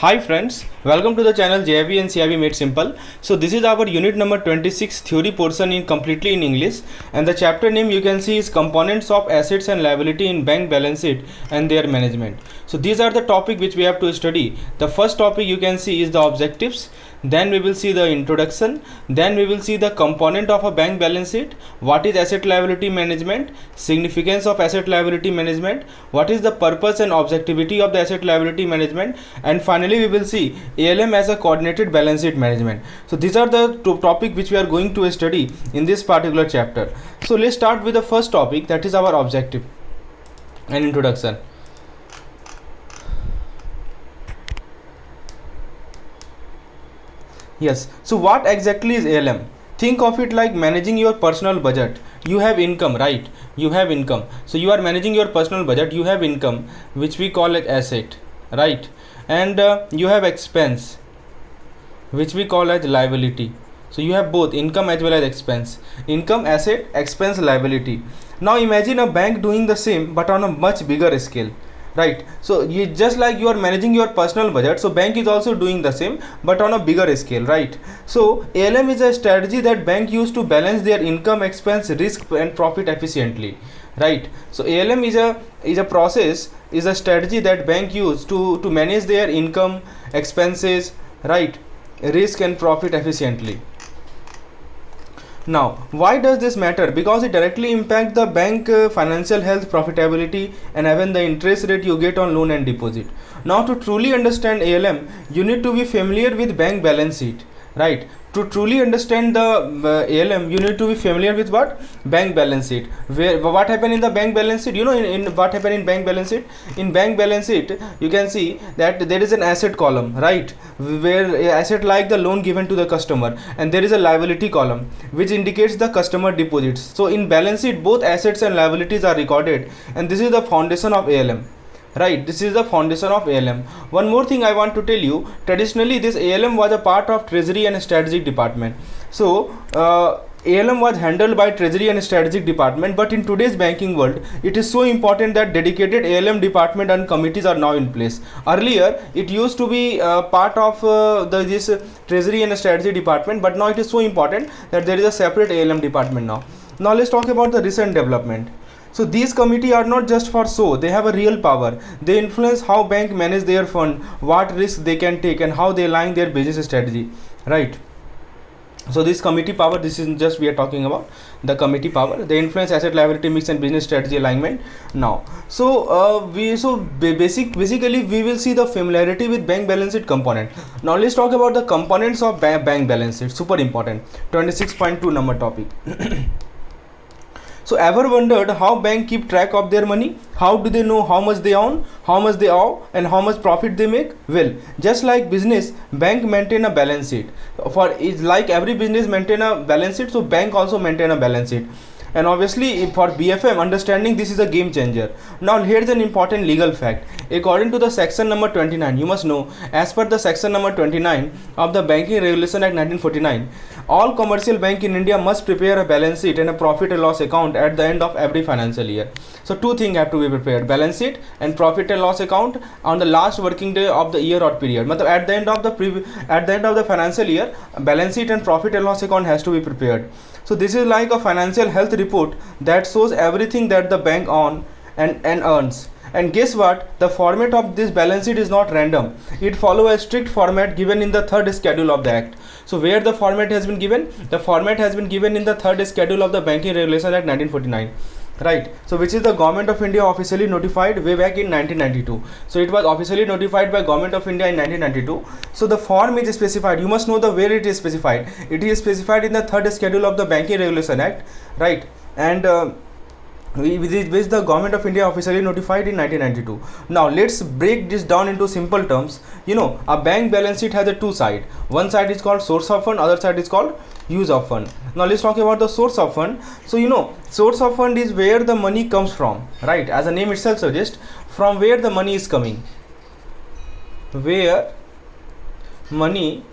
Hi friends, welcome to the channel JIB and CIB Made Simple. So this is our unit number 26 theory portion completely in English, and the chapter name you can see is components of assets and liability in bank balance sheet and their management. So these are the topic which we have to study. The first topic you can see is the objectives, then we will see the introduction, then we will see the component of a bank balance sheet, what is asset liability management, significance of asset liability management, what is the purpose and objectivity of the asset liability management, and finally we will see ALM as a coordinated balance sheet management. So these are the two topic which we are going to study in this particular chapter. So let's start with the first topic, that is our objective and introduction. Yes, so what exactly is ALM? Think of it like managing your personal budget. You have income, right? You have income. So you are managing your personal budget. You have income, which we call as asset, right? And you have expense, which we call as liability. So you have both income as well as expense. Income, asset, expense, liability. Now imagine a bank doing the same but on a much bigger scale. Right, so you just like you are managing your personal budget, so bank is also doing the same but on a bigger scale, right? So ALM is a strategy that bank use to balance their income, expense, risk and profit efficiently, right? So ALM is a process, is a strategy that bank use to manage their income, expenses, right, risk and profit efficiently. Now, why does this matter? Because it directly impacts the bank financial health, profitability, and even the interest rate you get on loan and deposit. Now, to truly understand ALM, you need to be familiar with bank balance sheet, right? To truly understand the ALM, you need to be familiar with what? Bank balance sheet. What happened in the bank balance sheet? You know, in what happened in bank balance sheet? In bank balance sheet, you can see that there is an asset column, right? Where asset like the loan given to the customer, and there is a liability column which indicates the customer deposits. So in balance sheet, both assets and liabilities are recorded, and this is the foundation of ALM. Right, this is the foundation of ALM. One more thing I want to tell you, traditionally this ALM was a part of treasury and strategic department. So ALM was handled by treasury and strategic department, but in today's banking world it is so important that dedicated ALM department and committees are now in place. Earlier it used to be part of this treasury and strategy department, but now it is so important that there is a separate ALM department now. Now let's talk about the recent development. So these committees are not just for show, they have a real power. They influence how bank manage their fund, what risks they can take, and how they align their business strategy, right? So this committee power, this is just we are talking about the committee power. They influence asset liability mix and business strategy alignment. Now, so basically we will see the familiarity with bank balance sheet component. Now let's talk about the components of bank balance sheet. Super important. 26.2 number topic. So ever wondered how bank keep track of their money? How do they know how much they own, how much they owe, and how much profit they make? Well, just like business, bank maintain a balance sheet. For it's like every business maintain a balance sheet, so bank also maintain a balance sheet. And obviously for BFM, understanding this is a game changer. Now here's an important legal fact. According to the section number 29, you must know, as per the section number 29 of the Banking Regulation Act 1949, all commercial bank in India must prepare a balance sheet and a profit and loss account at the end of every financial year. So two things have to be prepared, balance sheet and profit and loss account on the last working day of the year or period. At the end of the financial year, balance sheet and profit and loss account has to be prepared. So this is like a financial health report that shows everything that the bank owns and earns. And guess what? The format of this balance sheet is not random. It follows a strict format given in the third schedule of the Act. So where the format has been given? The format has been given in the third schedule of the Banking Regulation Act 1949. Right, so which is the Government of India officially notified way back in 1992. So it was officially notified by Government of India in 1992. So the form is specified. You must know the where it is specified. It is specified in the third schedule of the Banking Regulation Act, right? And which the Government of India officially notified in 1992. Now let's break this down into simple terms. You know, a bank balance sheet has a two side. One side is called source of fund, other side is called use of fund. Now let's talk about the source of fund. So you know, source of fund is where the money comes from, right? As the name itself suggests, from where the money is coming. Where money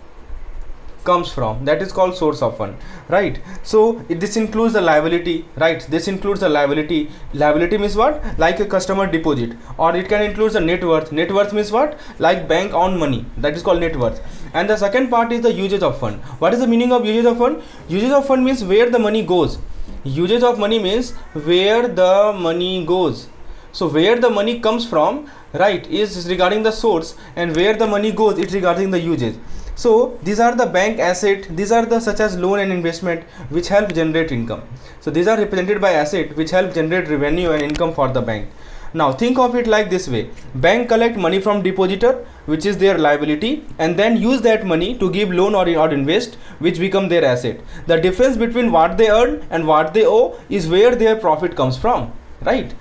comes from, that is called source of fund, right? So this includes the liability, right? This includes the liability. Liability means what? Like a customer deposit, or it can include the net worth. Net worth means what? Like bank owned money, that is called net worth. And the second part is the usage of fund. What is the meaning of usage of fund? Usage of fund means where the money goes. Usage of money means where the money goes. So where the money comes from, right, is regarding the source, and where the money goes, it's regarding the usage. So these are the bank asset, these are the such as loan and investment which help generate income. So these are represented by asset which help generate revenue and income for the bank. Now think of it like this way: bank collect money from depositor, which is their liability, and then use that money to give loan or invest, which become their asset. The difference between what they earn and what they owe is where their profit comes from, right?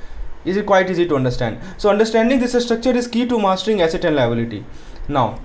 Is it quite easy to understand? So understanding this structure is key to mastering asset and liability. Now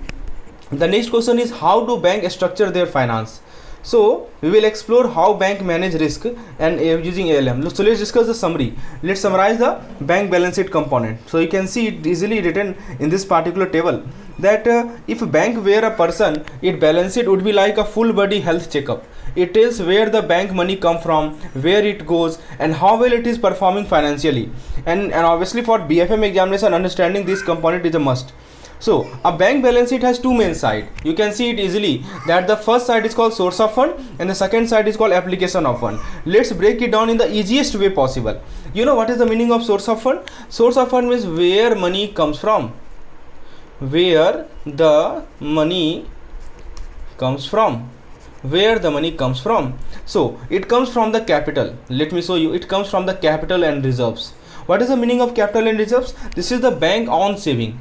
the next question is, how do banks structure their finance? So we will explore how bank manage risk and using ALM. So let's discuss the summary. Let's summarize the bank balance sheet component. So you can see it easily written in this particular table that if a bank were a person, its balance sheet would be like a full body health checkup. It is where the bank money come from, where it goes, and how well it is performing financially. And obviously for BFM examination, understanding this component is a must. So a bank balance sheet has two main sides. You can see it easily that the first side is called source of fund and the second side is called application of fund. Let's break it down in the easiest way possible. You know what is the meaning of source of fund? Source of fund means where money comes from. Where the money comes from. Where the money comes from. So it comes from the capital. Let me show you. It comes from the capital and reserves. What is the meaning of capital and reserves? This is the bank on saving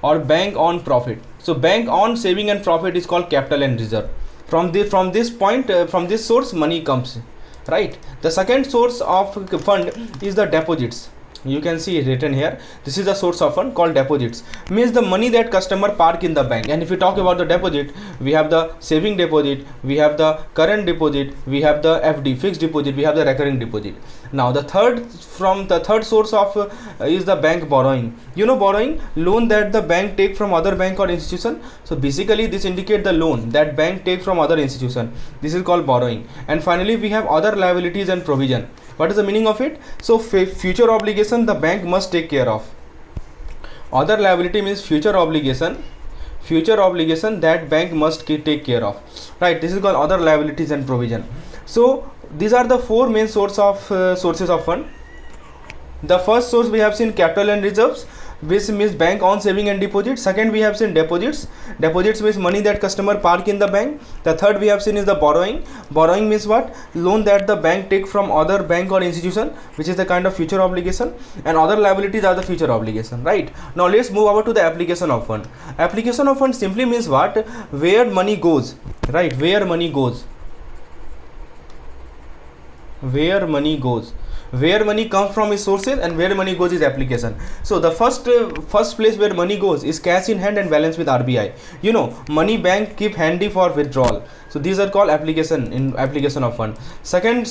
or bank on profit. So bank on saving and profit is called capital and reserve. From this point, from this source money comes, right? The second source of fund is the deposits. You can see it written here. This is the source of fund called deposits. Means the money that customer park in the bank. And if we talk about the deposit, we have the saving deposit, we have the current deposit, we have the FD fixed deposit, we have the recurring deposit. Now the third source of is the bank borrowing. You know borrowing, loan that the bank take from other bank or institution. So basically this indicate the loan that bank take from other institution. This is called borrowing. And finally we have other liabilities and provision. What is the meaning of it? So future obligation the bank must take care of. Other liability means future obligation that bank must take care of, right? This is called other liabilities and provision. So these are the four main sources of fund. The first source we have seen capital and reserves, which means bank on saving and deposit. Second we have seen deposits means money that customer park in the bank. The third we have seen is the borrowing means what? Loan that the bank take from other bank or institution, which is the kind of future obligation, and other liabilities are the future obligation, right? Now let's move over to the application of fund. Application of fund simply means what? Where money goes, right? Where money comes from is sources, and where money goes is application. So the first place where money goes is cash in hand and balance with RBI. You know, money bank keep handy for withdrawal. So these are called application of fund. Second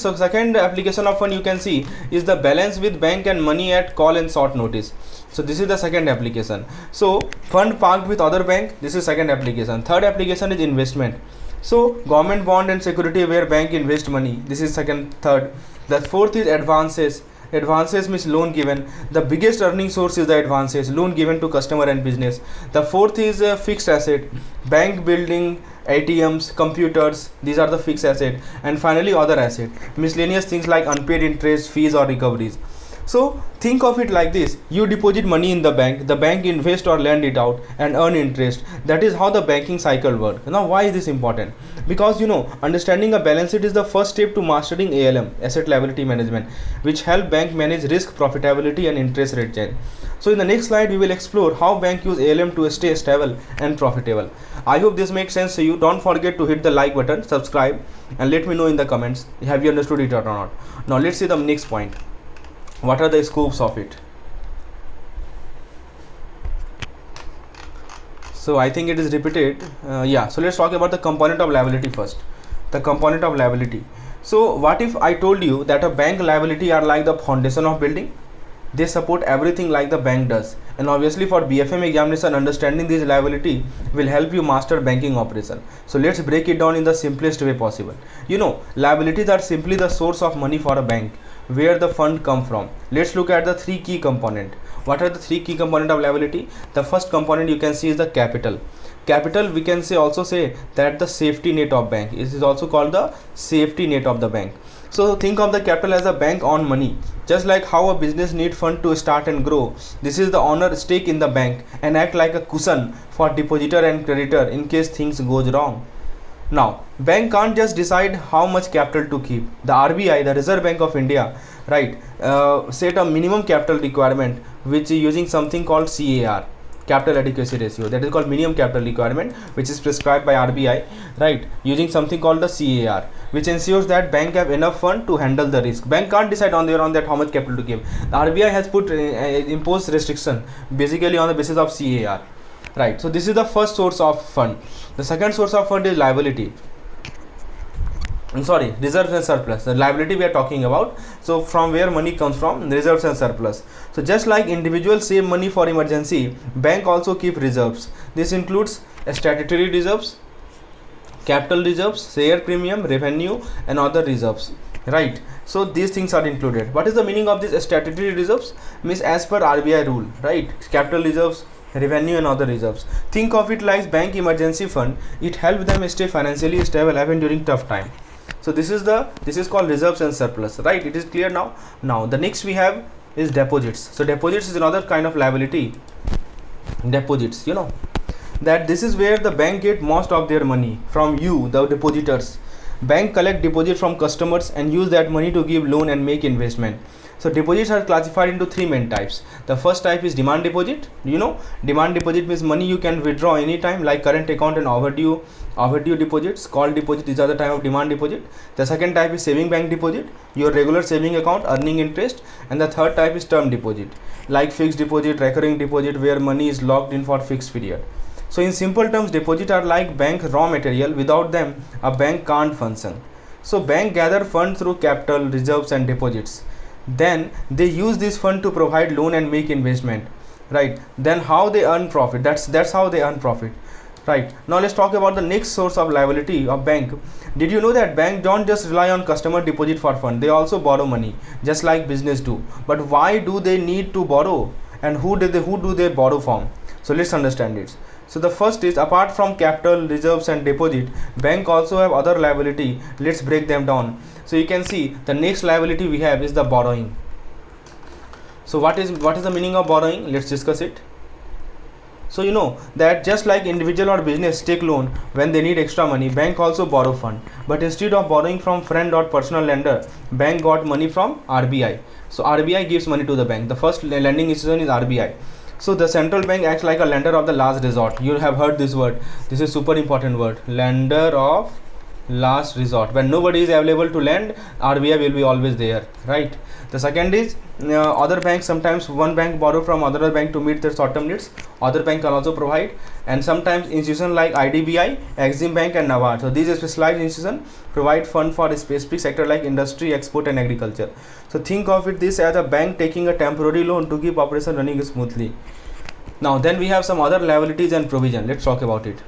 application of fund you can see is the balance with bank and money at call and short notice. So this is the second application. So fund parked with other bank, this is second application. Third application is investment. So government bond and security where bank invest money, this is third. The fourth is advances. Advances means loan given. The biggest earning source is the advances, loan given to customer and business. The fourth is fixed asset, bank building, ATMs, computers, these are the fixed asset. And finally other asset, miscellaneous things like unpaid interest, fees or recoveries. So think of it like this: you deposit money in the bank invest or lend it out and earn interest. That is how the banking cycle works. Now why is this important? Because you know, understanding a balance sheet is the first step to mastering ALM, asset liability management, which help bank manage risk, profitability and interest rate change. So in the next slide we will explore how bank use ALM to stay stable and profitable. I hope this makes sense to you. Don't forget to hit the like button, subscribe, and let me know in the comments have you understood it or not. Now let's see the next point. What are the scopes of it? So I think it is repeated. So let's talk about the component of liability first. The component of liability. So what if I told you that a bank liability are like the foundation of building? They support everything like the bank does, And obviously for BFM examination, understanding this liability will help you master banking operation. So let's break it down in the simplest way possible. Liabilities are simply the source of money for a bank, where the fund come from. Let's look at the three key component. What are the three key component of liability? The first component you can see is the capital. Capital, we can also say that the safety net of bank. It is also called the safety net of the bank. So think of the capital as a bank on money. Just like how a business need fund to start and grow, this is the owner stake in the bank and act like a cushion for depositor and creditor in case things goes wrong. Now, bank can't just decide how much capital to keep. The RBI, the Reserve Bank of India, right, set a minimum capital requirement, which is using something called CAR, capital adequacy ratio. That is called minimum capital requirement, which is prescribed by RBI, right, using something called the CAR, which ensures that bank have enough fund to handle the risk. Bank can't decide on their own that how much capital to give. The RBI has put imposed restriction basically on the basis of CAR. Right, so this is the first source of fund. The second source of fund is liability. Reserves and surplus. The liability we are talking about. So from where money comes from? Reserves and surplus. So just like individuals save money for emergency, bank also keep reserves. This includes statutory reserves, capital reserves, share premium, revenue, and other reserves. Right, so these things are included. What is the meaning of these statutory reserves? Means as per RBI rule, right? Capital reserves, revenue, and other reserves. Think of it like bank emergency fund. It helps them stay financially stable even during tough time. So this is called reserves and surplus, right? It is clear now. Now the next we have is deposits. So deposits is another kind of liability. Deposits, that this is where the bank get most of their money from you, the depositors. Bank collect deposit from customers and use that money to give loan and make investment. So deposits are classified into three main types. The first type is demand deposit. Demand deposit means money you can withdraw anytime, like current account and overdue deposits, call deposit. These are the type of demand deposit. The second type is saving bank deposit, your regular saving account earning interest. And the third type is term deposit, like fixed deposit, recurring deposit, where money is locked in for fixed period. So in simple terms, deposit are like bank raw material. Without them, a bank can't function. So bank gather funds through capital, reserves, and deposits. Then they use this fund to provide loan and make investment, right? Then how they earn profit? That's how they earn profit, right? Now let's talk about the next source of liability of bank. Did you know that bank don't just rely on customer deposit for fund? They also borrow money, just like business do. But why do they need to borrow, and who do they borrow from? So let's understand it. So the first is, apart from capital, reserves, and deposit, bank also have other liability. Let's break them down. So you can see the next liability we have is the borrowing. So what is the meaning of borrowing? Let's discuss it. So that just like individual or business take loan when they need extra money, bank also borrow fund. But instead of borrowing from friend or personal lender, bank got money from RBI. So RBI gives money to the bank. The first lending institution is RBI. So the central bank acts like a lender of the last resort. You have heard this word. This is super important word. Lender of last resort. When nobody is available to lend, RBI will be always there, right? The second is other banks. Sometimes one bank borrow from other bank to meet their short-term needs. Other bank can also provide, and sometimes institutions like IDBI, Exim Bank, and NABARD. So these specialized institutions provide fund for a specific sector like industry, export, and agriculture. So think of it this as a bank taking a temporary loan to keep operation running smoothly. Now then we have some other liabilities and provision. Let's talk about it.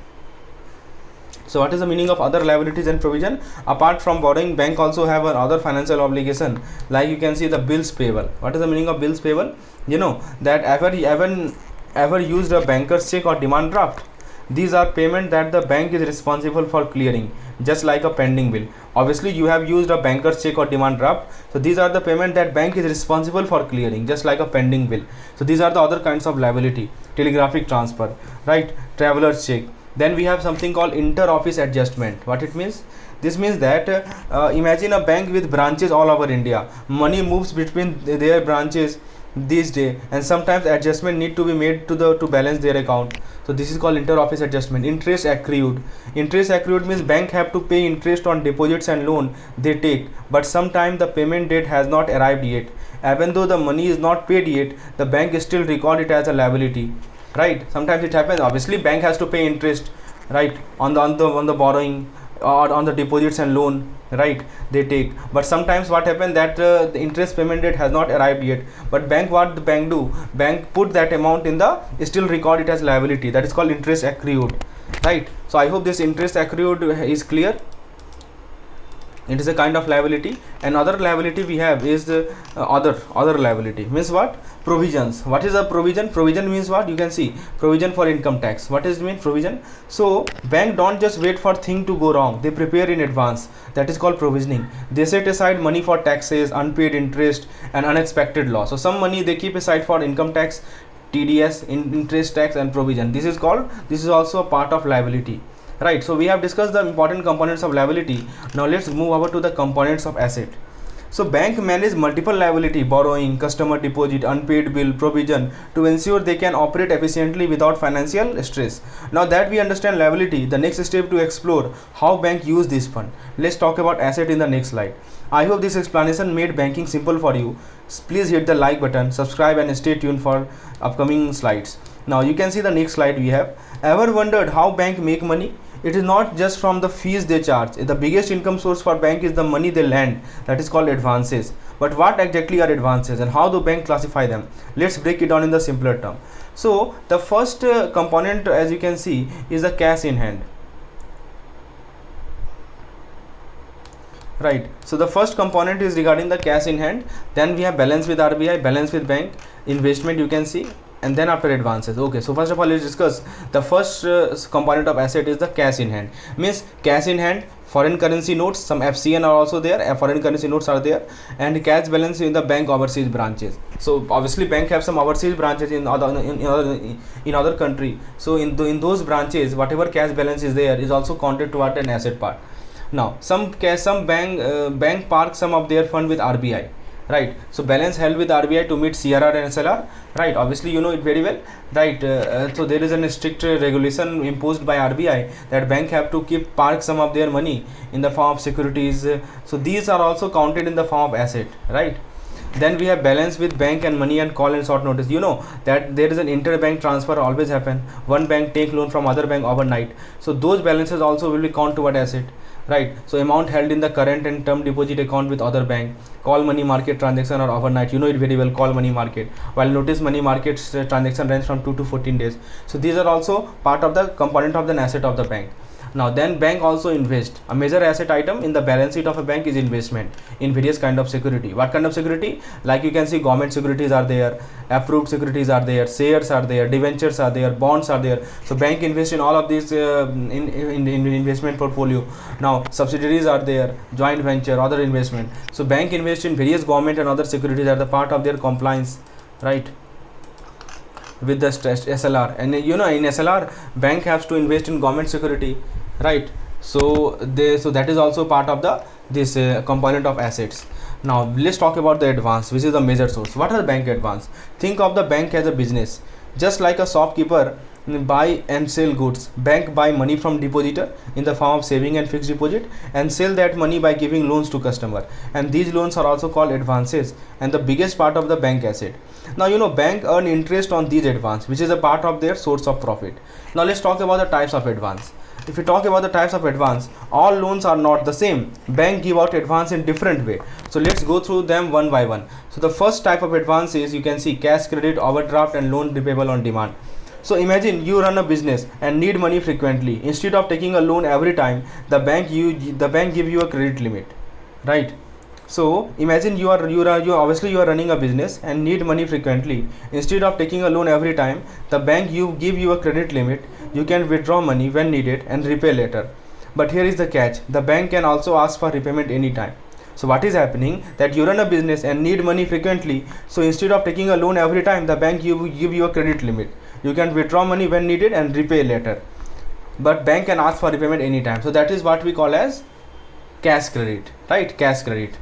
So what is the meaning of other liabilities and provision? Apart from borrowing, bank also have another financial obligation, like you can see the bills payable. What is the meaning of bills payable? That ever used a banker's check or demand draft? These are payment that the bank is responsible for clearing, just like a pending bill. Obviously you have used a banker's check or demand draft, so these are the payment that bank is responsible for clearing, just like a pending bill. So these are the other kinds of liability. Telegraphic transfer, right? Traveler's check. Then we have something called inter-office adjustment. What it means? This means that imagine a bank with branches all over India. Money moves between their branches these days, and sometimes adjustment need to be made to balance their account. So this is called inter-office adjustment. Interest accrued. Interest accrued means bank have to pay interest on deposits and loan they take, but sometimes the payment date has not arrived yet. Even though the money is not paid yet, the bank still record it as a liability. Right, sometimes it happens. Obviously bank has to pay interest, right, on the borrowing, or on the deposits and loan, right, they take. But sometimes what happen that the interest payment date has not arrived yet, but bank, what the bank do, bank put that amount in the, still record it as liability, that is called interest accrued, right. So I hope this interest accrued is clear. It is a kind of liability. Another liability we have is the other liability, means what, provisions. What is a provision? Provision means what, you can see, provision for income tax. What is mean provision? So bank don't just wait for thing to go wrong, they prepare in advance, that is called provisioning. They set aside money for taxes, unpaid interest and unexpected loss. So some money they keep aside for income tax, TDS, interest tax and provision. This is also a part of liability, right. So we have discussed the important components of liability. Now let's move over to the components of asset. So bank manage multiple liability, borrowing, customer deposit, unpaid bill, provision, to ensure they can operate efficiently without financial stress. Now that we understand liability, the next step to explore how bank use this fund. Let's talk about asset in the next slide. I hope this explanation made banking simple for you. Please hit the like button, subscribe and stay tuned for upcoming slides. Now you can see the next slide we have. Ever wondered how bank make money? It is not just from the fees they charge. The biggest income source for bank is the money they lend, that is called advances. But what exactly are advances and how do bank classify them? Let's break it down in the simpler term. So the first component, as you can see, is the cash in hand, right. So the first component is regarding the cash in hand. Then we have balance with RBI, balance with bank, investment, you can see, and then after advances. Okay, so first of all let's discuss the first component of asset is the cash in hand. Means cash in hand, foreign currency notes, some FCN are also there, foreign currency notes are there, and cash balance in the bank overseas branches. So obviously bank have some overseas branches in other country. So in those branches, whatever cash balance is there is also counted toward an asset part. Now some bank park some of their fund with RBI, right. So balance held with RBI to meet CRR and SLR, right. Obviously you know it very well, right. So there is a strict regulation imposed by RBI that bank have to park some of their money in the form of securities. So these are also counted in the form of asset, right. Then we have balance with bank and money and call and short notice. You know that there is an interbank transfer always happen. One bank take loan from other bank overnight. So those balances also will be count toward asset, right. So amount held in the current and term deposit account with other bank, call money market transaction or overnight, you know it very well, call money market, while notice money market transaction range from 2 to 14 days. So these are also part of the component of the asset of the bank. Now then bank also invest. A major asset item in the balance sheet of a bank is investment in various kind of security. What kind of security? Like you can see government securities are there, approved securities are there, shares are there, debentures are there, bonds are there. So bank invest in all of these in investment portfolio. Now subsidiaries are there, joint venture, other investment. So bank invest in various government and other securities are the part of their compliance, right, with the stressed SLR. And you know in SLR bank has to invest in government security, right. So that is also part of this component of assets. Now let's talk about the advance, which is the major source. What are the bank advance? Think of the bank as a business. Just like a shopkeeper buy and sell goods, bank buy money from depositor in the form of saving and fixed deposit and sell that money by giving loans to customer, and these loans are also called advances and the biggest part of the bank asset. Now you know bank earn interest on these advance, which is a part of their source of profit. Now let's talk about the types of advance. If we talk about the types of advance, all loans are not the same. Bank give out advance in different way. So let's go through them one by one. So the first type of advance is, you can see, cash credit, overdraft and loan repayable on demand. So imagine you run a business and need money frequently. Instead of taking a loan every time, the bank give you a credit limit, right. So imagine you are obviously you are running a business and need money frequently. Instead of taking a loan every time, the bank give you a credit limit. You can withdraw money when needed and repay later. But here is the catch: the bank can also ask for repayment anytime. So what is happening, that you run a business and need money frequently. So instead of taking a loan every time, the bank give you a credit limit. You can withdraw money when needed and repay later. But bank can ask for repayment anytime. So that is what we call as cash credit, right? Cash credit.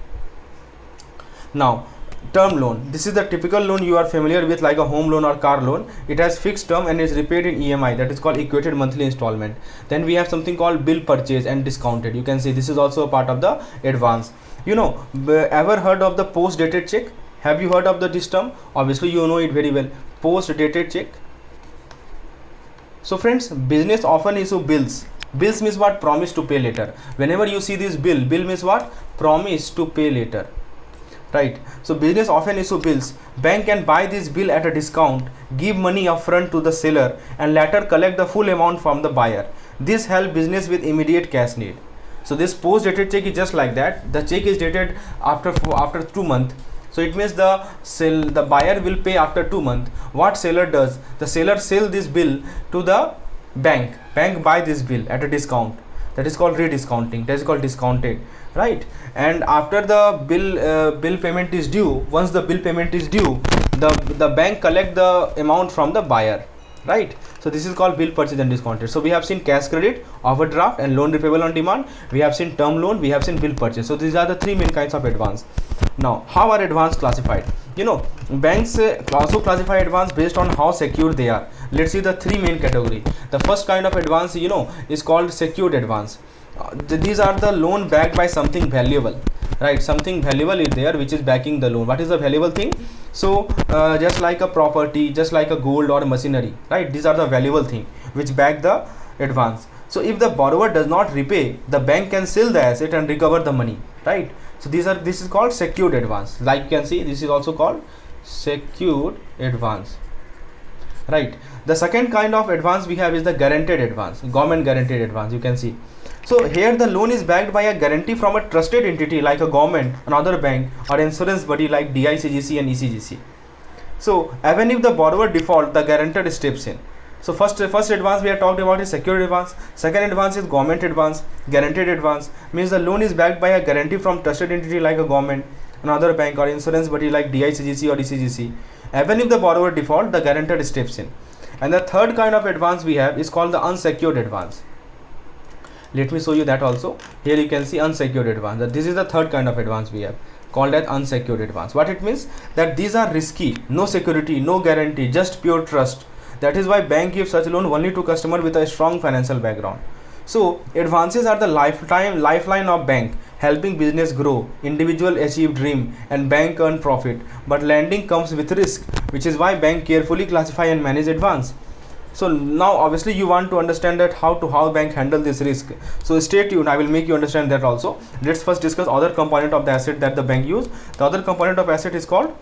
Now term loan, this is the typical loan you are familiar with, like a home loan or car loan. It has fixed term and is repaid in EMI, that is called equated monthly installment. Then we have something called bill purchase and discounted. You can see this is also a part of the advance. You know, ever heard of the post dated check? Have you heard of this term? Obviously you know it very well, post dated check. So friends, business often issue bills Bills means what? Promise to pay later. Whenever you see this bill means what? Promise to pay later, right? So business often issue bills. Bank can buy this bill at a discount, give money upfront to the seller, and later collect the full amount from the buyer. This helps business with immediate cash need. So this post dated check is just like that. The check is dated after 2 months. So it means the buyer will pay after 2 months. What seller does? The seller sell this bill to the bank. Bank buy this bill at a discount. That is called rediscounting. That is called discounted, right? And after the bill payment is due, once the bill payment is due, the bank collect the amount from the buyer, right? So this is called bill purchase and discounted. So we have seen cash credit, overdraft, and loan repayable on demand. We have seen term loan, we have seen bill purchase. So these are the 3 main kinds of advance. Now, how are advance classified? Banks also classify advance based on how secure they are. Let's see the 3 main category. The first kind of advance is called secured advance. These are the loan backed by something valuable, right? Something valuable is there which is backing the loan. What is the valuable thing? So just like a property, just like a gold or machinery, right? These are the valuable thing which back the advance. So if the borrower does not repay, the bank can sell the asset and recover the money, right? So this is called secured advance. Like you can see, this is also called secured advance, right? The second kind of advance we have is the guaranteed advance, government guaranteed advance. You can see. So here the loan is backed by a guarantee from a trusted entity like a government, another bank, or insurance body like DICGC and ECGC. So even if the borrower default, the guarantor steps in. So first advance we have talked about is secured advance. Second advance is government advance. Guaranteed advance means the loan is backed by a guarantee from trusted entity like a government, another bank, or insurance body like DICGC or ECGC. Even if the borrower default, the guarantor steps in. And the third kind of advance we have is called the unsecured advance. Let me show you that also. Here you can see unsecured advance. This is the third kind of advance we have, called as unsecured advance. What it means? That these are risky, no security, no guarantee, just pure trust. That is why bank gives such loan only to customer with a strong financial background. So advances are the lifeline of bank, helping business grow, individual achieve dream, and bank earn profit. But lending comes with risk, which is why bank carefully classify and manage advance. So now obviously you want to understand that how bank handle this risk. So stay tuned, I will make you understand that also. Let's first discuss other component of the asset that the bank use. The other component of asset is called,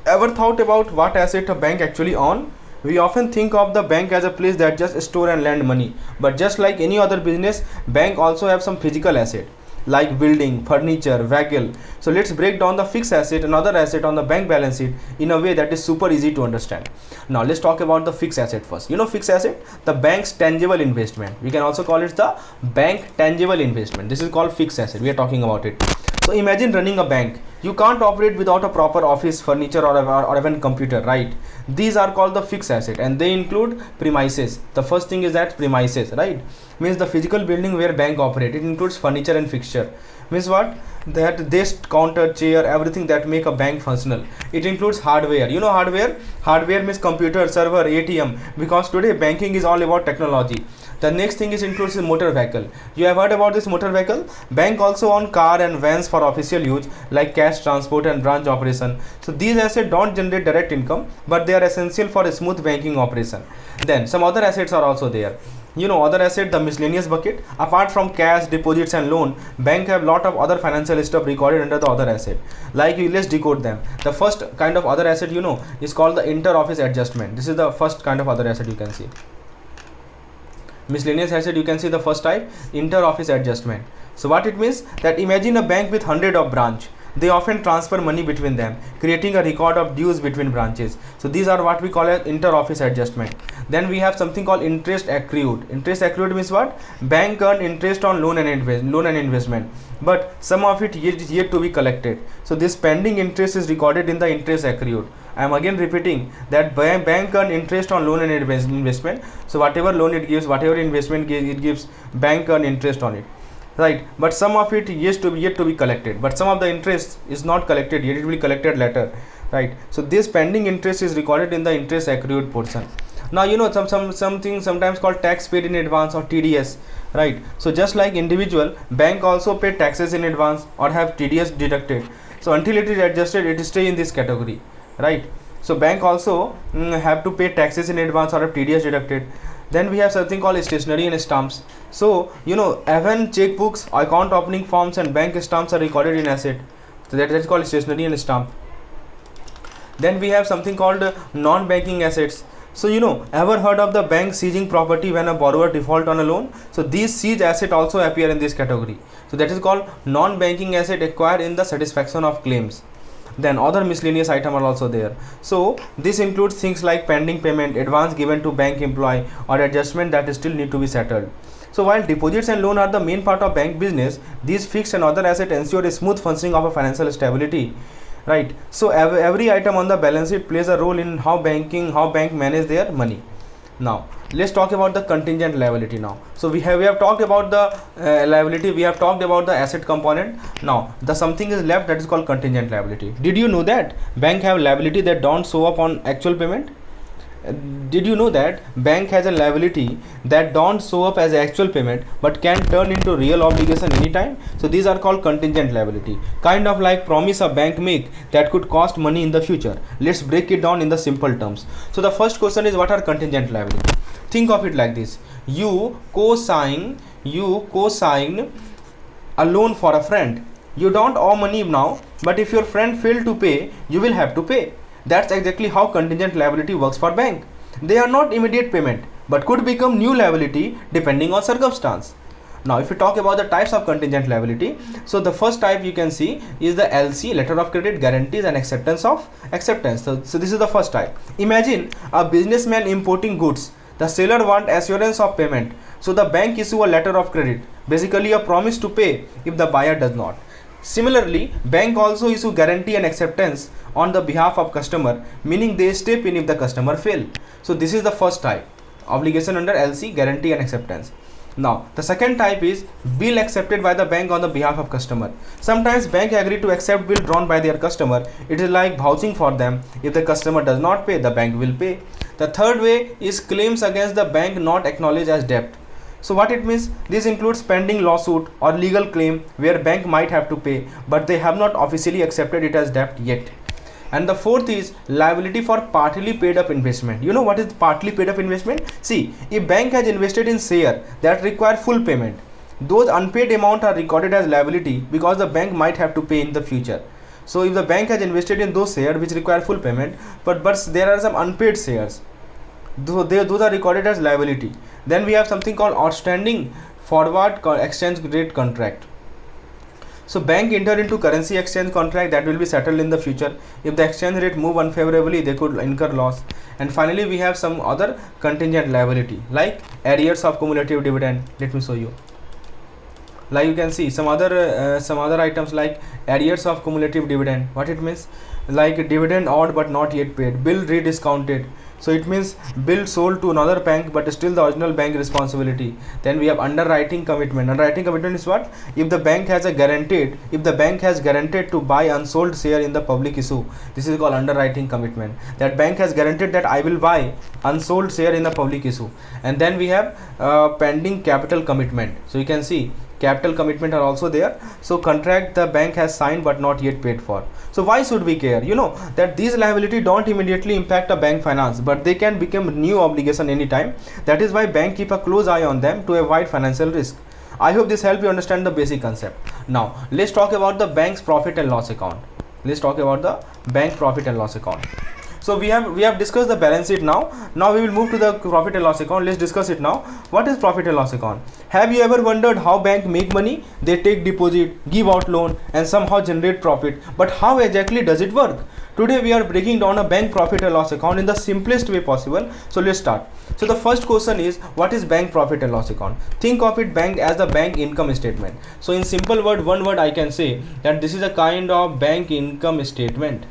ever thought about what asset a bank actually own? We often think of the bank as a place that just store and lend money, but just like any other business, bank also have some physical asset like building, furniture, vehicle. So let's break down the fixed asset and other asset on the bank balance sheet in a way that is super easy to understand. Now let's talk about the fixed asset first. Fixed asset, the bank's tangible investment. We can also call it the bank tangible investment. This is called fixed asset. We are talking about it. So imagine running a bank. You can't operate without a proper office, furniture, or even computer, right? These are called the fixed asset, and they include premises. The first thing is that premises, right? Means the physical building where bank operate. It includes furniture and fixture. Means what? That desk, counter, chair, everything that make a bank functional. It includes hardware. Hardware? Hardware means computer, server, ATM. Because today banking is all about technology. The next thing is includes a motor vehicle. You have heard about this motor vehicle? Bank also own car and vans for official use like cash transport and branch operation. So these assets don't generate direct income, but they are essential for a smooth banking operation. Then some other assets are also there. Other asset, the miscellaneous bucket. Apart from cash, deposits and loan, bank have lot of other financial stuff recorded under the other asset. Like let's decode them. The first kind of other asset is called the inter-office adjustment. This is the first kind of other asset you can see. Miscellaneous asset, you can see the first type, inter-office adjustment. So what it means? That imagine a bank with 100 of branch. They often transfer money between them, creating a record of dues between branches. So these are what we call as inter-office adjustment. Then we have something called interest accrued. Interest accrued means what? Bank earn interest on loan and investment, but some of it is yet to be collected. So this pending interest is recorded in the interest accrued. I am again repeating that bank earn interest on loan and investment. So whatever loan it gives, whatever investment it gives, bank earn interest on it, right? But some of it is yet to be collected. But some of the interest is not collected yet; it will be collected later, right? So this pending interest is recorded in the interest accrued portion. Now something sometimes called tax paid in advance or TDS, right? So just like individual, bank also pay taxes in advance or have TDS deducted. So until it is adjusted, it stay in this category, right? So bank also have to pay taxes in advance or have TDS deducted. Then we have something called stationery and stamps. So even checkbooks, account opening forms and bank stamps are recorded in asset. So that's called stationery and stamp. Then we have something called non-banking assets. So ever heard of the bank seizing property when a borrower default on a loan? So these seized asset also appear in this category. So that is called non-banking asset acquired in the satisfaction of claims. Then other miscellaneous items are also there. So this includes things like pending payment, advance given to bank employee, or adjustment that still need to be settled. So while deposits and loan are the main part of bank business, these fixed and other assets ensure a smooth functioning of a financial stability. Right. So every item on the balance sheet plays a role in how bank manage their money. Now let's talk about the contingent liability now. So we have talked about the liability, we have talked about the asset component. Now the something is left, that is called contingent liability. Did you know that bank have liability that don't show up on actual payment? Did you know that bank has a liability that don't show up as actual payment but can turn into real obligation anytime? So these are called contingent liability, kind of like promise a bank make that could cost money in the future. Let's break it down in the simple terms. So the first question is, what are contingent liability? Think of it like this: you co-sign a loan for a friend. You don't owe money now, but if your friend failed to pay, you will have to pay. That's exactly how contingent liability works for bank. They are not immediate payment, but could become new liability depending on circumstance. Now if we talk about the types of contingent liability, so the first type you can see is the LC, letter of credit, guarantees and acceptance. So this is the first type. Imagine a businessman importing goods. The seller want assurance of payment, so the bank issue a letter of credit, basically a promise to pay if the buyer does not. Similarly, bank also issue guarantee and acceptance on the behalf of customer, meaning they step in if the customer fail. So this is the first type, obligation under LC, guarantee and acceptance. Now the second type is bill accepted by the bank on the behalf of customer. Sometimes bank agree to accept bill drawn by their customer. It is like vouching for them. If the customer does not pay, the bank will pay. The third way is claims against the bank not acknowledged as debt. So what it means, this includes pending lawsuit or legal claim where bank might have to pay, but they have not officially accepted it as debt yet. And the fourth is liability for partly paid up investment. You know what is partly paid up investment? See, if bank has invested in share that require full payment, those unpaid amount are recorded as liability because the bank might have to pay in the future. So if the bank has invested in those shares which require full payment, but there are some unpaid shares, those are recorded as liability. Then we have something called outstanding forward exchange rate contract. So bank enter into currency exchange contract that will be settled in the future. If the exchange rate move unfavorably, they could incur loss. And finally we have some other contingent liability like arrears of cumulative dividend. Let me show you. Like you can see some other items like arrears of cumulative dividend. What it means? Like dividend owed but not yet paid, bill rediscounted. So it means bill sold to another bank but still the original bank responsibility. Then we have underwriting commitment. Underwriting commitment is what? If the bank has guaranteed to buy unsold share in the public issue, this is called underwriting commitment. That bank has guaranteed that I will buy unsold share in the public issue. And then we have pending capital commitment. So you can see capital commitment are also there. So contract the bank has signed but not yet paid for. So why should we care? You know that these liability don't immediately impact a bank finance, but they can become new obligation anytime. That is why bank keep a close eye on them to avoid financial risk. I hope this help you understand the basic concept. Now let's talk about the bank's profit and loss account. So we have discussed the balance sheet now. Now we will move to the profit and loss account. Let's discuss it now. What is profit and loss account? Have you ever wondered how bank make money? They take deposit, give out loan and somehow generate profit. But how exactly does it work? Today we are breaking down a bank profit and loss account in the simplest way possible. So let's start. So the first question is, what is bank profit and loss account? Think of it bank as the bank income statement. So in simple word, one word I can say that this is a kind of bank income statement.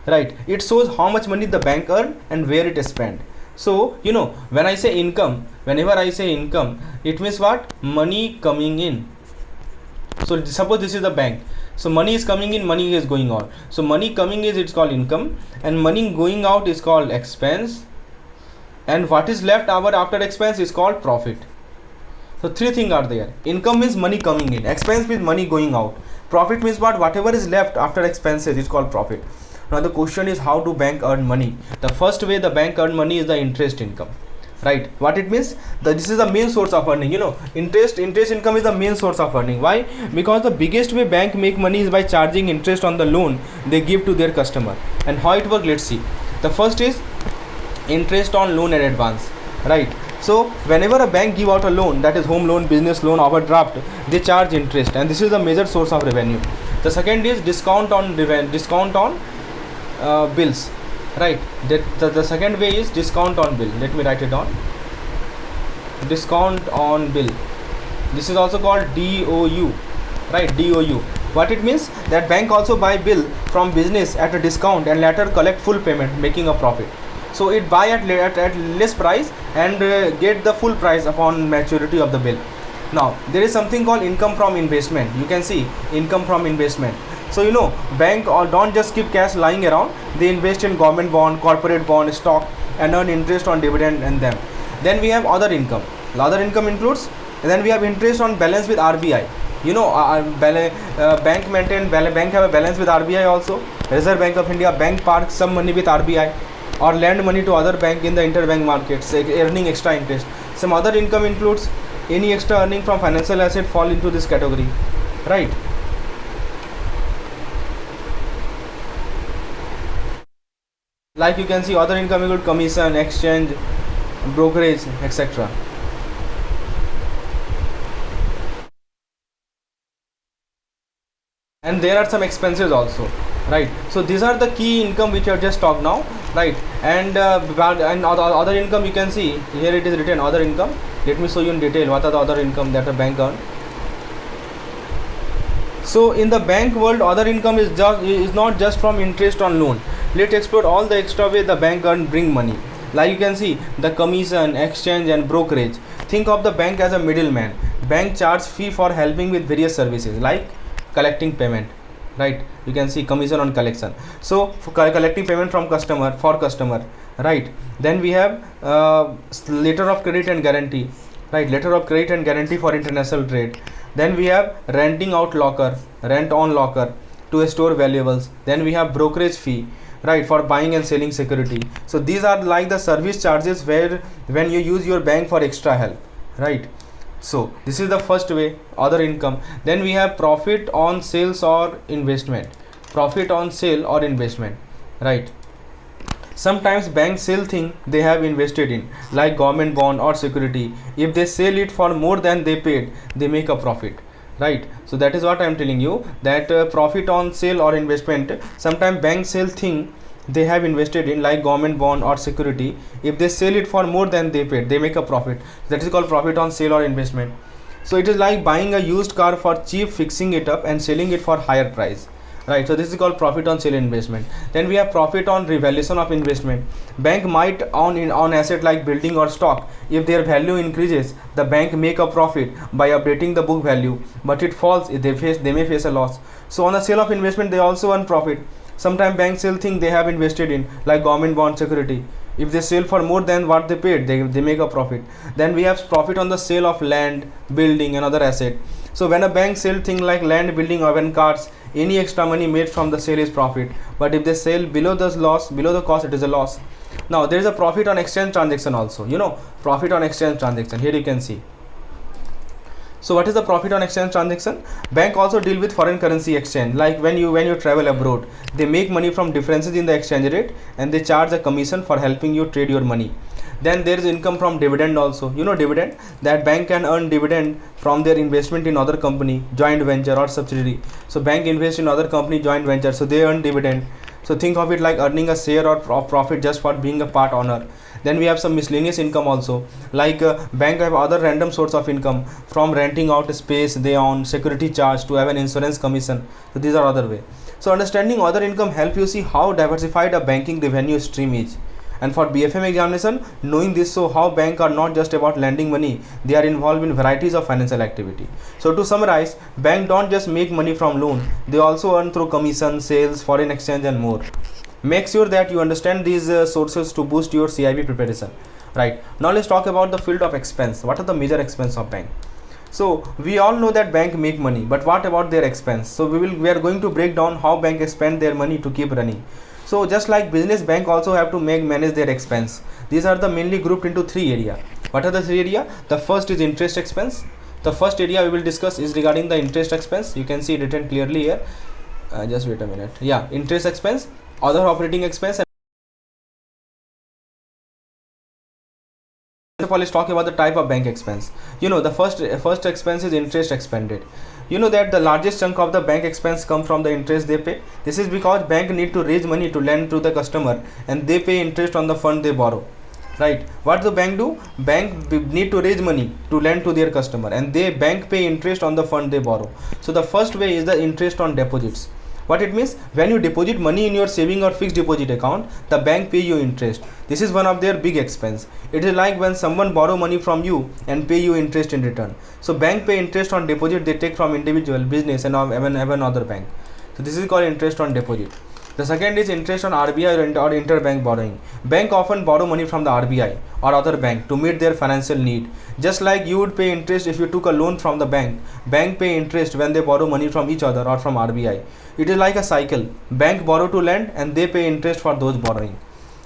Right, it shows how much money the bank earned and where it is spent. So when I say income, whenever I say income, it means what? Money coming in. So suppose this is the bank. So money is coming in, money is going out. So money coming is, it's called income, and money going out is called expense, and what is left over after expense is called profit. So three things are there. Income means money coming in, expense means money going out, profit means what? Whatever is left after expenses is called profit. Now the question is, how do bank earn money? The first way the bank earn money is the interest income. right? What it means, this is the main source of earning. Interest income is the main source of earning. Why? Because the biggest way bank make money is by charging interest on the loan they give to their customer. And how it works, let's see. The first is interest on loan and advance, right? So whenever a bank give out a loan, that is home loan, business loan, overdraft, they charge interest, and this is the major source of revenue. The second is discount on bills, right? The second way is discount on bill. Let me write it down. Discount on bill, this is also called DOU, right? DOU. What it means, that bank also buy bill from business at a discount and later collect full payment, making a profit. So it buy at less price and get the full price upon maturity of the bill. Now there is something called income from investment. You can see income from investment. So bank or don't just keep cash lying around. They invest in government bond, corporate bond, stock, and earn interest on dividend and them. Then we have other income. Other income includes, and then we have interest on balance with RBI. Bank have a balance with RBI also. Reserve Bank of India bank parks some money with RBI or lend money to other bank in the interbank markets, earning extra interest. Some other income includes any extra earning from financial asset fall into this category, right? Like you can see, other income include commission, exchange, brokerage, etc. And there are some expenses also, right? So these are the key income which I have just talked now, right? And other income, you can see here it is written other income. Let me show you in detail what are the other income that a bank earn. So in the bank world, other income is not just from interest on loan. Let's explore all the extra way the bank earn bring money. Like you can see the commission, exchange, and brokerage. Think of the bank as a middleman. Bank charge fee for helping with various services like collecting payment, right? You can see commission on collection. So for collecting payment from customer, right? Then we have letter of credit and guarantee, right? Letter of credit and guarantee for international trade. Then we have renting out locker, rent on locker to store valuables. Then we have brokerage fee, right, for buying and selling security. So these are like the service charges where when you use your bank for extra help, right? So this is the first way, other income. Then we have profit on sales or investment. Profit on sale or investment, right? Sometimes banks sell things they have invested in, like government bond or security. If they sell it for more than they paid, they make a profit, right? So that is what I am telling you, that profit on sale or investment. Sometimes banks sell things they have invested in, like government bond or security. If they sell it for more than they paid, they make a profit. That is called profit on sale or investment. So it is like buying a used car for cheap, fixing it up and selling it for higher price, right? So this is called profit on sale investment. Then we have profit on revaluation of investment. Bank might on asset like building or stock. If their value increases, the bank make a profit by updating the book value, but it falls, they may face a loss. So on the sale of investment, they also earn profit. Sometimes banks sell things they have invested in, like government bond, security. If they sell for more than what they paid, they make a profit. Then we have profit on the sale of land, building, and other asset. So when a bank sell things like land, building, or even cars, any extra money made from the sale is profit. But if they sell below the cost, it is a loss. Now there is a profit on exchange transaction also. Profit on exchange transaction. Here you can see. So what is the profit on exchange transaction? Bank also deal with foreign currency exchange. Like when you travel abroad, they make money from differences in the exchange rate, and they charge a commission for helping you trade your money. Then there is income from dividend also. Dividend, that bank can earn dividend from their investment in other company, joint venture, or subsidiary. So bank invest in other company, joint venture, so they earn dividend. So think of it like earning a share or profit just for being a part owner. Then we have some miscellaneous income also, like bank have other random source of income, from renting out space they own, security charge, to have an insurance commission. So these are other way. So understanding other income help you see how diversified a banking revenue stream is. And for BFM examination, knowing this, so how bank are not just about lending money, they are involved in varieties of financial activity. So to summarize, bank don't just make money from loan, they also earn through commission, sales, foreign exchange, and more. Make sure that you understand these sources to boost your CIB preparation, right? Now let's talk about the field of expense. What are the major expense of bank? So we all know that bank make money, but what about their expense? So we are going to break down how bank spend their money to keep running. So just like business, bank also have to manage their expense. These are the mainly grouped into three area. What are the three area? The first is interest expense. The first area we will discuss is regarding the interest expense. You can see it written clearly here. Just wait a minute. Yeah, interest expense, other operating expense. First of all, let's talk about the type of bank expense. The first expense is interest expended. You know that the largest chunk of the bank expense come from the interest they pay. This is because bank need to raise money to lend to the customer, and they pay interest on the fund they borrow. Right? What the bank do? Bank need to raise money to lend to their customer, and bank pay interest on the fund they borrow. So the first way is the interest on deposits. What it means? When you deposit money in your saving or fixed deposit account, the bank pay you interest. This is one of their big expense. It is like when someone borrow money from you and pay you interest in return. So bank pay interest on deposit they take from individual, business, and even other bank. So this is called interest on deposit. The second is interest on RBI or interbank borrowing. Bank often borrow money from the RBI or other bank to meet their financial need. Just like you would pay interest if you took a loan from the bank, bank pay interest when they borrow money from each other or from RBI. It is like a cycle. Bank borrow to lend, and they pay interest for those borrowing.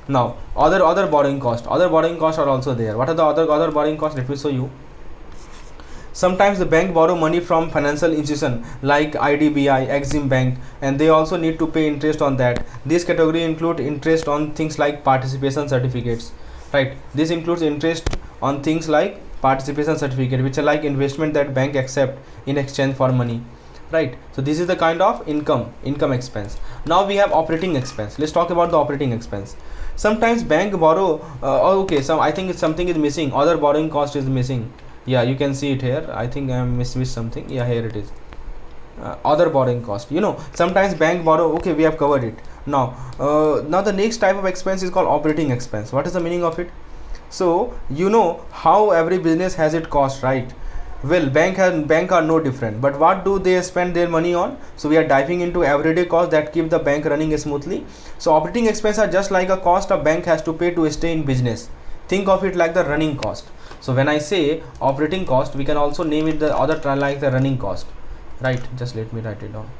Now, other borrowing costs. Other borrowing costs are also there. What are the other borrowing costs? Let me show you. Sometimes the bank borrow money from financial institution like IDBI, Exim Bank, and they also need to pay interest on that. This category include interest on things like participation certificates. Right? This includes interest on things like participation certificate, which are like investment that bank accept in exchange for money. Right? So this is the kind of income expense. Now we have operating expense. Let's talk about the operating expense. Sometimes bank borrow. I think something is missing. Other borrowing cost is missing. Yeah, you can see it here. I think I missed something. Yeah, here it is. Other borrowing cost. Sometimes bank borrow. Okay, we have covered it. Now the next type of expense is called operating expense. What is the meaning of it? So how every business has its cost, right? Well, bank are no different. But what do they spend their money on? So we are diving into everyday costs that keep the bank running smoothly. So operating expense are just like a cost a bank has to pay to stay in business. Think of it like the running cost. So when I say operating cost, we can also name it the other term like the running cost, right? Just let me write it down.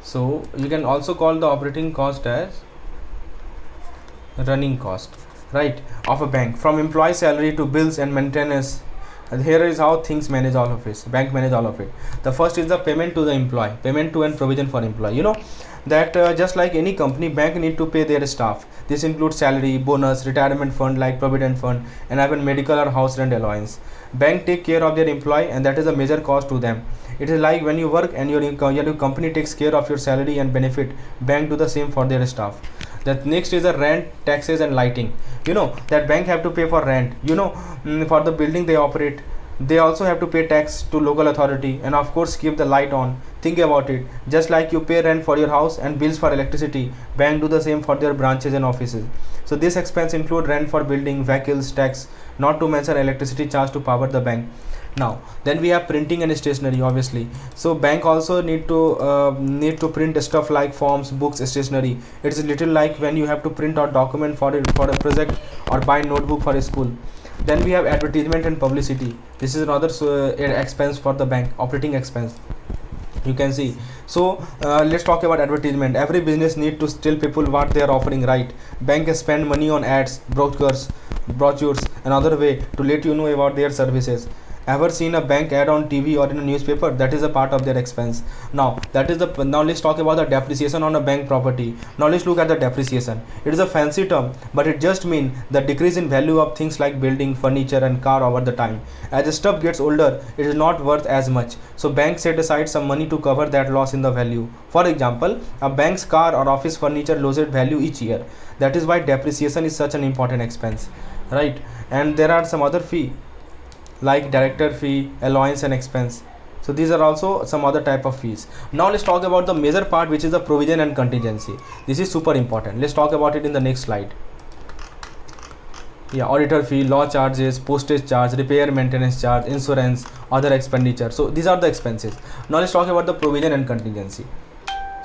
So you can also call the operating cost as running cost, right, of a bank, from employee salary to bills and maintenance. And here is how things manage all of it. Bank manage all of it. The first is the payment to the employee, payment to and provision for employee. That just like any company, bank need to pay their staff. This includes salary, bonus, retirement fund like provident fund, and even medical or house rent allowance. Bank take care of their employee, and that is a major cost to them. It is like when you work and your company takes care of your salary and benefit, bank do the same for their staff. That next is the rent, taxes, and lighting. That bank have to pay for rent. For the building they operate. They also have to pay tax to local authority, and of course keep the light on. Think about it. Just like you pay rent for your house and bills for electricity, bank do the same for their branches and offices. So this expense include rent for building, vehicles, tax, not to mention electricity charge to power the bank. Now then we have printing and stationery, obviously. So bank also need to print stuff like forms, books, stationery. It's a little like when you have to print out document for a project or buy notebook for a school. Then we have advertisement and publicity. This is another expense for the bank, operating expense. You can see. So let's talk about advertisement. Every business need to tell people what they are offering, right? Bank spend money on ads, brochures, and other way to let you know about their services. Ever seen a bank ad on TV or in a newspaper? That is a part of their expense. Now let's talk about the depreciation on a bank property. Now let's look at the depreciation. It is a fancy term, but it just means the decrease in value of things like building, furniture, and car over the time. As the stuff gets older, it is not worth as much. So banks set aside some money to cover that loss in the value. For example, a bank's car or office furniture loses value each year. That is why depreciation is such an important expense, right? And there are some other fee like director fee, allowance, and expense. So these are also some other type of fees. Now let's talk about the major part, which is the provision and contingency. This is super important. Let's talk about it in the next slide. Yeah, auditor fee, law charges, postage charge, repair maintenance charge, insurance, other expenditure. So these are the expenses. Now let's talk about the provision and contingency.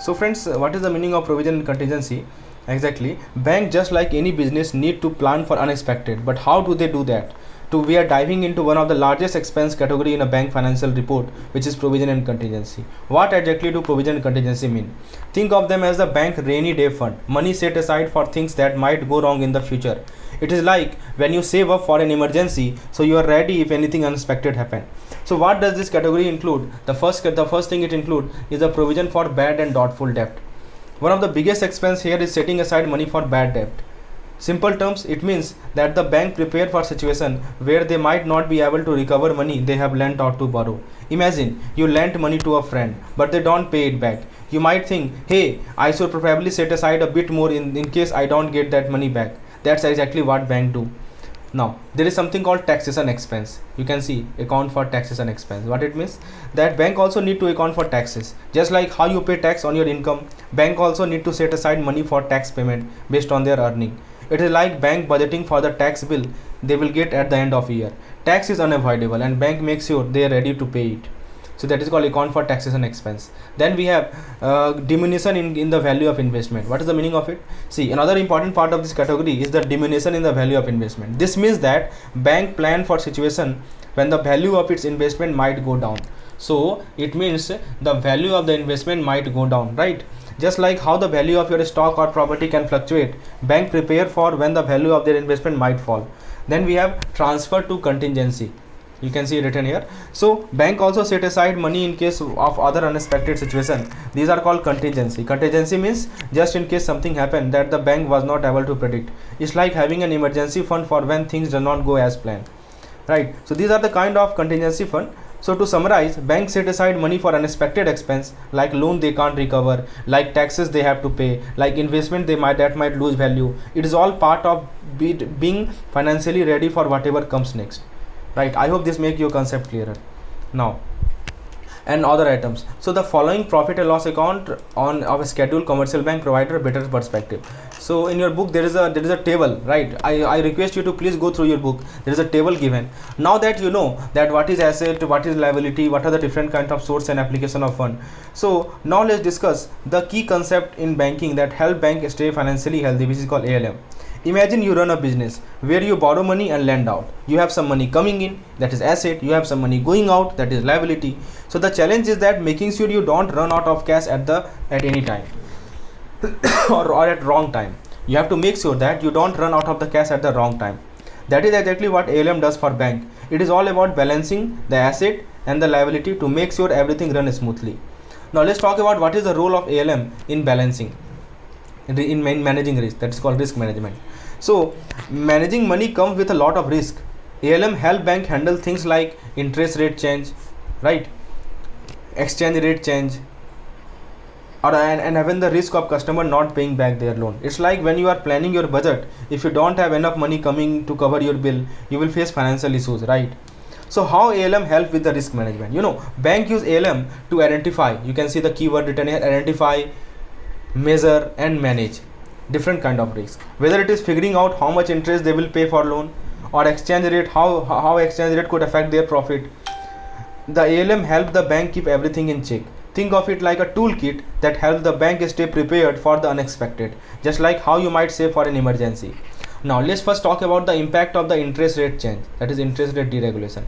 So friends, what is the meaning of provision and contingency? Exactly, bank just like any business need to plan for unexpected. But how do they do that? we are diving into one of the largest expense category in a bank financial report, which is provision and contingency. What exactly do provision and contingency mean? Think of them as the bank rainy day fund, money set aside for things that might go wrong in the future. It is like when you save up for an emergency, so you are ready if anything unexpected happen. So what does this category include? The first thing it includes is the provision for bad and doubtful debt. One of the biggest expense here is setting aside money for bad debt. Simple terms, it means that the bank prepare for situation where they might not be able to recover money they have lent out to borrow. Imagine you lent money to a friend, but they don't pay it back. You might think, hey, I should probably set aside a bit more in case I don't get that money back. That's exactly what bank do. Now, there is something called taxation expense. You can see account for taxation expense. What it means? That bank also need to account for taxes. Just like how you pay tax on your income, bank also need to set aside money for tax payment based on their earning. It is like bank budgeting for the tax bill they will get at the end of year. Tax is unavoidable and bank makes sure they are ready to pay it. So that is called account for taxation expense. Then we have diminution in the value of investment. What is the meaning of it? See, another important part of this category is the diminution in the value of investment. This means that bank plan for situation when the value of its investment might go down. So it means the value of the investment might go down, right? Just like how the value of your stock or property can fluctuate, bank prepare for when the value of their investment might fall. Then we have transfer to contingency. You can see it written here. So bank also set aside money in case of other unexpected situation. These are called contingency. Contingency means just in case something happened that the bank was not able to predict. It's like having an emergency fund for when things do not go as planned, right? So these are the kind of contingency fund. So to summarize, banks set aside money for unexpected expense like loan they can't recover, like taxes they have to pay, like investment that might lose value. It is all part of being financially ready for whatever comes next, right? I hope this make your concept clearer. Now, and other items. So the following profit and loss account on of a scheduled commercial bank provide a better perspective. So in your book there is a table, right? I request you to please go through your book. There is a table given. Now that you know that what is asset, what is liability, what are the different kinds of source and application of fund. So now let's discuss the key concept in banking that help bank stay financially healthy, which is called ALM. Imagine you run a business where you borrow money and lend out. You have some money coming in, that is asset. You have some money going out, that is liability. So the challenge is that making sure you don't run out of cash at any time or at wrong time. You have to make sure that you don't run out of the cash at the wrong time. That is exactly what ALM does for bank. It is all about balancing the asset and the liability to make sure everything runs smoothly. Now let's talk about what is the role of ALM in balancing, in managing risk. That is called risk management. So managing money comes with a lot of risk. ALM help bank handle things like interest rate change, right? Exchange rate change, and even the risk of customer not paying back their loan. It's like when you are planning your budget, if you don't have enough money coming to cover your bill, you will face financial issues, right? So how ALM help with the risk management? Bank use ALM to identify, you can see the keyword written here, identify, measure and manage different kind of risk, whether it is figuring out how much interest they will pay for loan or exchange rate, how exchange rate could affect their profit. The ALM help the bank keep everything in check. Think of it like a toolkit that helps the bank stay prepared for the unexpected, just like how you might save for an emergency. Now let's first talk about the impact of the interest rate change, that is interest rate deregulation.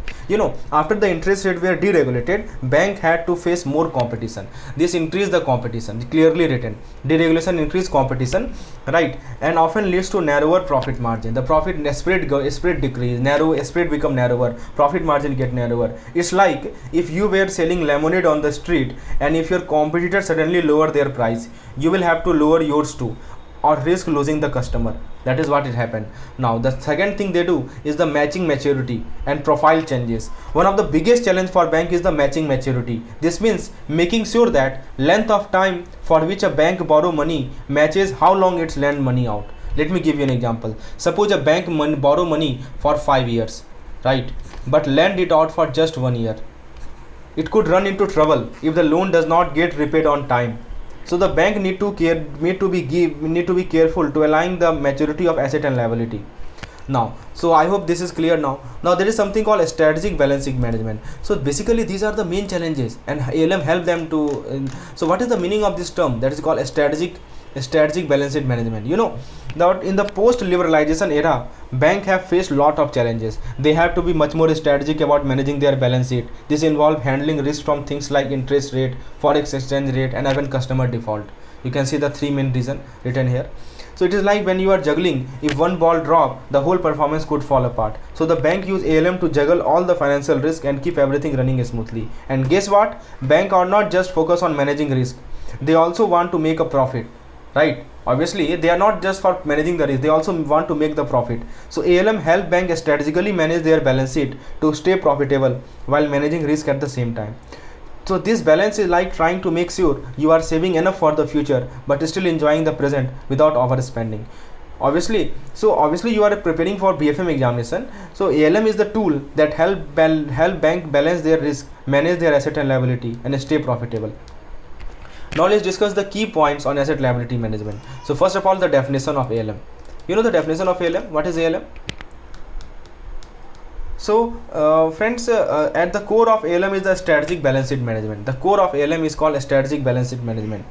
After the interest rate were deregulated, bank had to face more competition. This increased the competition, clearly written. Deregulation increased competition, right, and often leads to narrower profit margin. The profit spread decrease, spread become narrower, profit margin get narrower. It's like if you were selling lemonade on the street and if your competitor suddenly lower their price, you will have to lower yours too, or risk losing the customer. That is what it happened. Now the second thing they do is the matching maturity and profile changes. One of the biggest challenge for bank is the matching maturity. This means making sure that length of time for which a bank borrow money matches how long it's lend money out. Let me give you an example. Suppose a bank borrow money for 5 years, right, but lend it out for just 1 year. It could run into trouble if the loan does not get repaid on time. So the bank need to be careful to align the maturity of asset and liability. Now, so I hope this is clear now. Now there is something called strategic balancing management. So basically these are the main challenges and ALM help them to. So what is the meaning of this term? That is called strategic strategic balance sheet management. You know that in the post liberalization era, bank have faced lot of challenges. They have to be much more strategic about managing their balance sheet. This involve handling risk from things like interest rate, forex exchange rate, and even customer default. You can see the three main reason written here. So it is like when you are juggling, if one ball drop, the whole performance could fall apart. So the bank use ALM to juggle all the financial risk and keep everything running smoothly. And guess what? Bank are not just focused on managing risk. They also want to make a profit, right? Obviously, they are not just for managing the risk. They also want to make the profit. So ALM help bank strategically manage their balance sheet to stay profitable while managing risk at the same time. So this balance is like trying to make sure you are saving enough for the future but still enjoying the present without overspending. Obviously you are preparing for BFM examination. So ALM is the tool that help bank balance their risk, manage their asset and liability, and stay profitable. Now let's discuss the key points on asset liability management. So first of all, the definition of ALM. You know the definition of ALM? What is ALM? So friends, at the core of ALM is the strategic balance sheet management. The core of ALM is called strategic balance sheet management.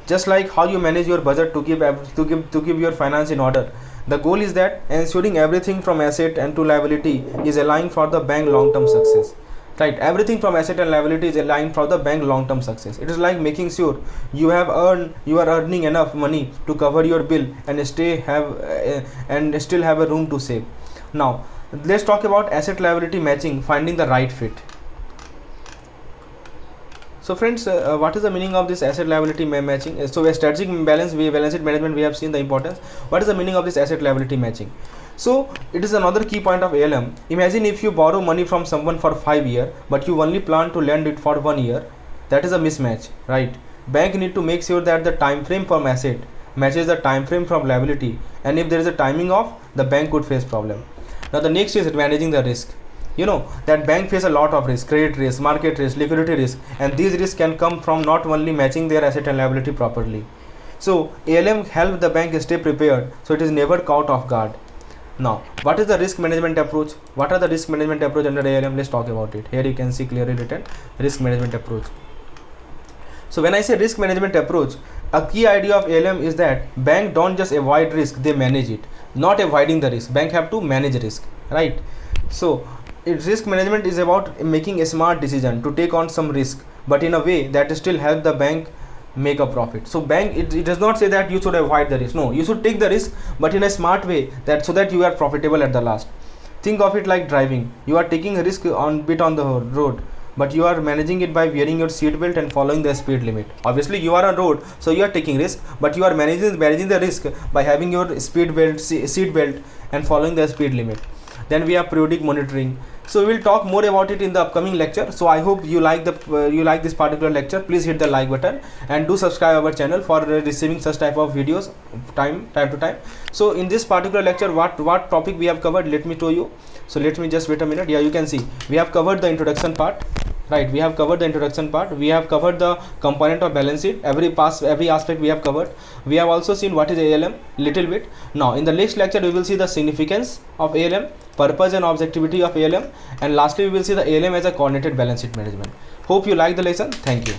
Just like how you manage your budget to keep your finance in order, the goal is that ensuring everything from asset and to liability is aligned for the bank long-term success. Right, everything from asset and liability is aligned for the bank long-term success. It is like making sure you are earning enough money to cover your bill and still have a room to save. Now let's talk about asset liability matching, finding the right fit. So friends, what is the meaning of this asset liability matching? So a strategic balance sheet management, we have seen the importance. What is the meaning of this asset liability matching? So it is another key point of ALM. Imagine if you borrow money from someone for 5 years but you only plan to lend it for 1 year. That is a mismatch, right? Bank need to make sure that the time frame from asset matches the time frame from liability, and if there is a timing off, the bank could face problem. Now the next is managing the risk. You know that bank face a lot of risk: credit risk, market risk, liquidity risk, and these risks can come from not only matching their asset and liability properly. So ALM help the bank stay prepared so it is never caught off guard. Now what is the risk management approach? What are the risk management approach under ALM? Let's talk about it. Here you can see clearly written risk management approach. So when I say risk management approach, a key idea of ALM is that bank don't just avoid risk, they manage it. Not avoiding the risk, bank have to manage risk, right? So risk management is about making a smart decision to take on some risk, but in a way that still help the bank make a profit. So bank, it does not say that you should avoid the risk. No, you should take the risk, but in a smart way, that so that you are profitable at the last. Think of it like driving. You are taking a risk on the road, but you are managing it by wearing your seat belt and following the speed limit. Obviously you are on road, so you are taking risk, but you are managing the risk by having your seat belt and following the speed limit. Then we have periodic monitoring. So we will talk more about it in the upcoming lecture. So I hope you like this particular lecture. Please hit the like button and do subscribe our channel for receiving such type of videos time to time. So in this particular lecture, what topic we have covered, let me show you. So let me just wait a minute. Yeah, you can see we have covered the introduction part. Right, we have covered the introduction part. We have covered the component of balance sheet. Every aspect we have covered. We have also seen what is ALM little bit. Now in the next lecture we will see the significance of ALM, purpose and objectivity of ALM, and lastly we will see the ALM as a coordinated balance sheet management. Hope you like the lesson. Thank you.